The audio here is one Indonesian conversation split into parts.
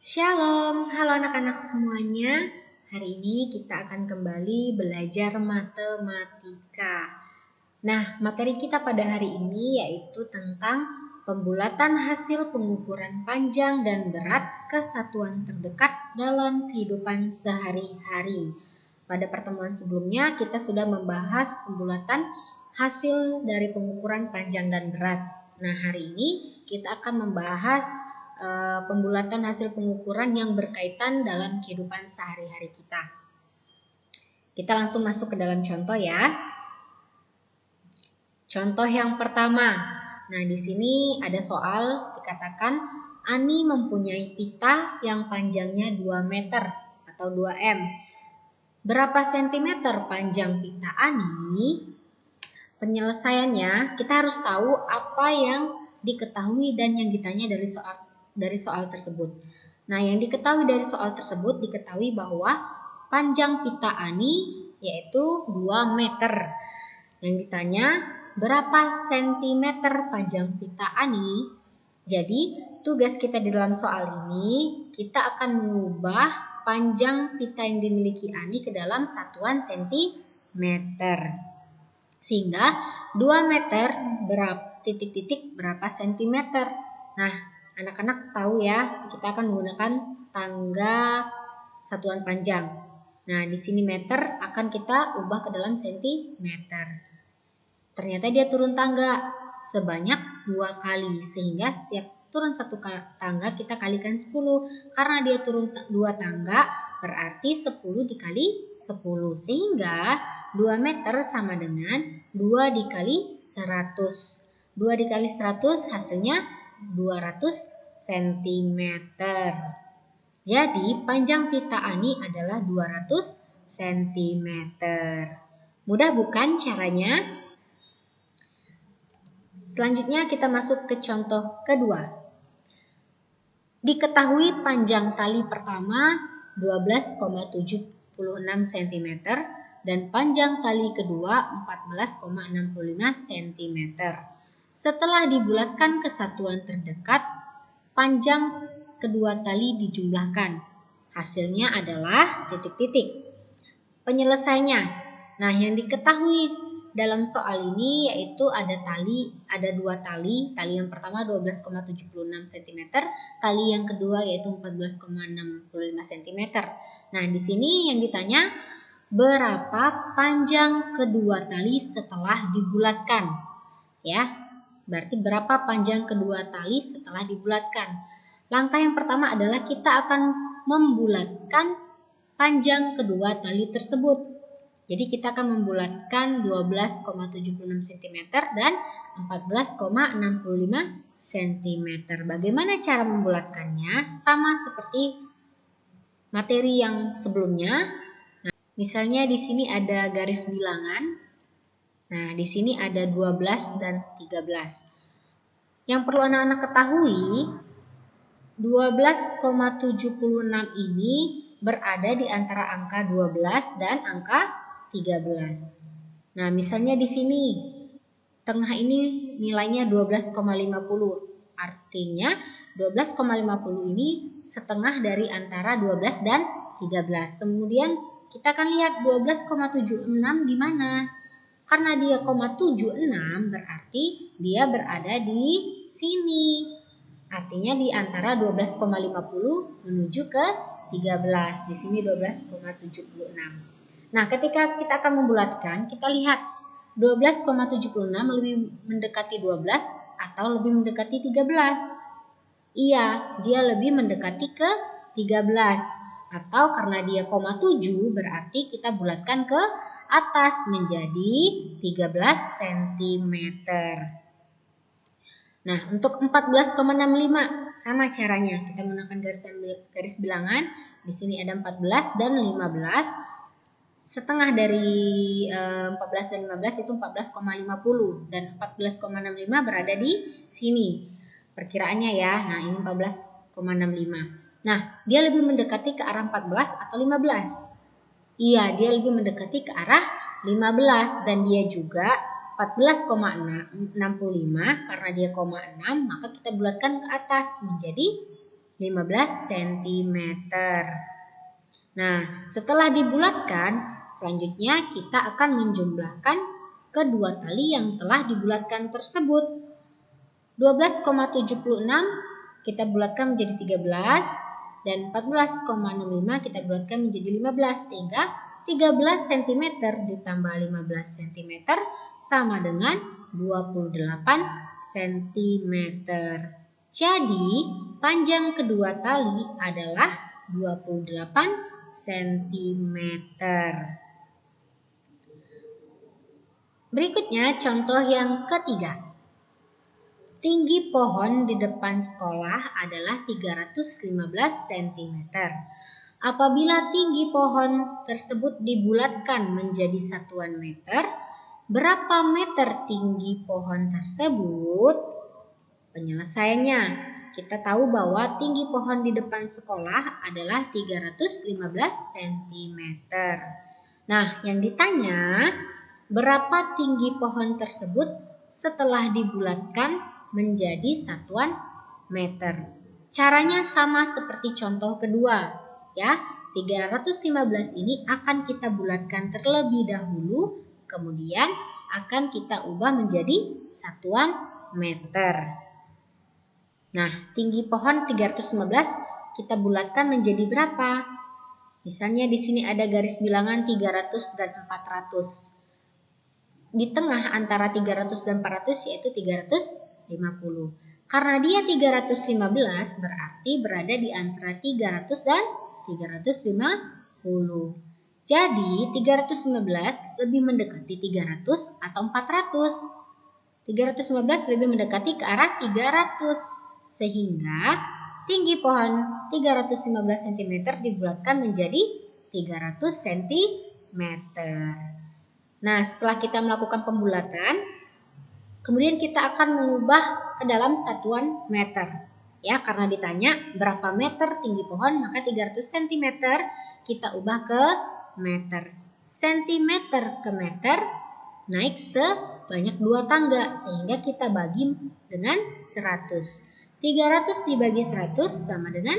Shalom, halo anak-anak semuanya. Hari ini kita akan kembali belajar matematika. Nah, materi kita pada hari ini yaitu tentang pembulatan hasil pengukuran panjang dan berat ke satuan terdekat dalam kehidupan sehari-hari. Pada pertemuan sebelumnya kita sudah membahas pembulatan hasil dari pengukuran panjang dan berat. Nah, hari ini kita akan membahas pembulatan hasil pengukuran yang berkaitan dalam kehidupan sehari-hari kita. Kita langsung masuk ke dalam contoh ya. Contoh yang pertama. Nah, di sini ada soal dikatakan Ani mempunyai pita yang panjangnya 2 meter atau 2 m. Berapa sentimeter panjang pita Ani? Penyelesaiannya kita harus tahu apa yang diketahui dan yang ditanya dari soal tersebut. Nah, yang diketahui dari soal tersebut diketahui bahwa panjang pita Ani yaitu 2 meter. Yang ditanya berapa sentimeter panjang pita Ani? Jadi, tugas kita di dalam soal ini kita akan mengubah panjang pita yang dimiliki Ani ke dalam satuan sentimeter. Sehingga 2 meter berapa sentimeter. Nah, anak-anak tahu ya, kita akan menggunakan tangga satuan panjang. Nah, di sini meter akan kita ubah ke dalam sentimeter. Ternyata dia turun tangga sebanyak 2 kali, sehingga setiap turun 1 tangga kita kalikan 10. Karena dia turun 2 tangga, berarti 10 dikali 10, sehingga 2 meter sama dengan 2 dikali 100. 2 dikali 100 hasilnya 200 cm. Jadi panjang pita Ani adalah 200 cm. Mudah bukan caranya? Selanjutnya kita masuk ke contoh kedua. Diketahui panjang tali pertama 12,76 cm dan panjang tali kedua 14,65 cm. Setelah dibulatkan ke satuan terdekat, panjang kedua tali dijumlahkan. Hasilnya adalah titik-titik. Penyelesaiannya. Nah, yang diketahui dalam soal ini yaitu ada 2 tali. Tali yang pertama 12,76 cm, tali yang kedua yaitu 14,65 cm. Nah, di sini yang ditanya berapa panjang kedua tali setelah dibulatkan? Ya, berarti berapa panjang kedua tali setelah dibulatkan? Langkah yang pertama adalah kita akan membulatkan panjang kedua tali tersebut. Jadi kita akan membulatkan 12,76 cm dan 14,65 cm. Bagaimana cara membulatkannya? Sama seperti materi yang sebelumnya. Nah, misalnya di sini ada garis bilangan. Nah, di sini ada 12 dan 13. Yang perlu anak-anak ketahui, 12,76 ini berada di antara angka 12 dan angka 13. Nah, misalnya di sini tengah ini nilainya 12,50. Artinya 12,50 ini setengah dari antara 12 dan 13. Kemudian kita akan lihat 12,76 di mana? Karena dia 0,76 berarti dia berada di sini. Artinya di antara 12,50 menuju ke 13. Di sini 12,76. Nah, ketika kita akan membulatkan, kita lihat 12,76 lebih mendekati 12 atau lebih mendekati 13. Iya, dia lebih mendekati ke 13. Atau karena dia 0,7 berarti kita bulatkan ke atas menjadi 13 cm. Nah, untuk 14,65 sama caranya. Kita menggunakan garis bilangan. Di sini ada 14 dan 15. Setengah dari 14 dan 15 itu 14,50 dan 14,65 berada di sini. Perkiraannya ya. Nah, ini 14,65. Nah, dia lebih mendekati ke arah 14 atau 15? Iya, dia lebih mendekati ke arah 15 dan dia juga 14,65 karena dia 0,6 maka kita bulatkan ke atas menjadi 15 cm. Nah, setelah dibulatkan, selanjutnya kita akan menjumlahkan kedua tali yang telah dibulatkan tersebut. 12,76 kita bulatkan menjadi 13 dan 14,65 kita bulatkan menjadi 15 sehingga 13 cm ditambah 15 cm sama dengan 28 cm. Jadi, panjang kedua tali adalah 28 cm. Berikutnya contoh yang ketiga. Tinggi pohon di depan sekolah adalah 315 cm. Apabila tinggi pohon tersebut dibulatkan menjadi satuan meter, berapa meter tinggi pohon tersebut? Penyelesaiannya, kita tahu bahwa tinggi pohon di depan sekolah adalah 315 cm. Nah, yang ditanya, berapa tinggi pohon tersebut setelah dibulatkan menjadi satuan meter? Caranya sama seperti contoh kedua, ya. 315 ini akan kita bulatkan terlebih dahulu, kemudian akan kita ubah menjadi satuan meter. Nah, tinggi pohon 315 kita bulatkan menjadi berapa? Misalnya di sini ada garis bilangan 300 dan 400. Di tengah antara 300 dan 400 yaitu 350. Karena dia 315 berarti berada di antara 300 dan 350. Jadi 315 lebih mendekati 300 atau 400? 315 lebih mendekati ke arah 300. Sehingga tinggi pohon 315 cm dibulatkan menjadi 300 cm. Nah, setelah kita melakukan pembulatan, kemudian kita akan mengubah ke dalam satuan meter. Ya, karena ditanya berapa meter tinggi pohon, maka 300 cm kita ubah ke meter. Sentimeter ke meter naik sebanyak 2 tangga, sehingga kita bagi dengan 100. 300 dibagi 100 sama dengan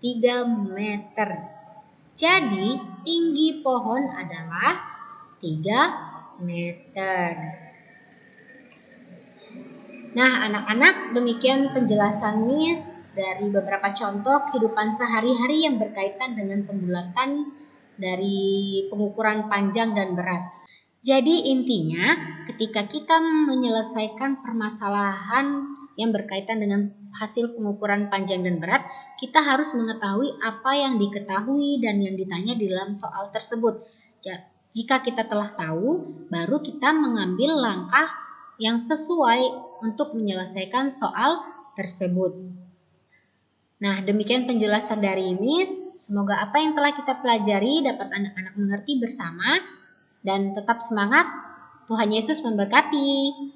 3 meter. Jadi, tinggi pohon adalah 3 meter. Nah, anak-anak, demikian penjelasan Miss dari beberapa contoh kehidupan sehari-hari yang berkaitan dengan pembulatan dari pengukuran panjang dan berat. Jadi intinya, ketika kita menyelesaikan permasalahan yang berkaitan dengan hasil pengukuran panjang dan berat, kita harus mengetahui apa yang diketahui dan yang ditanya di dalam soal tersebut. Jika kita telah tahu, baru kita mengambil langkah yang sesuai untuk menyelesaikan soal tersebut. Nah, demikian penjelasan dari Miss. Semoga apa yang telah kita pelajari dapat anak-anak mengerti bersama dan tetap semangat. Tuhan Yesus memberkati.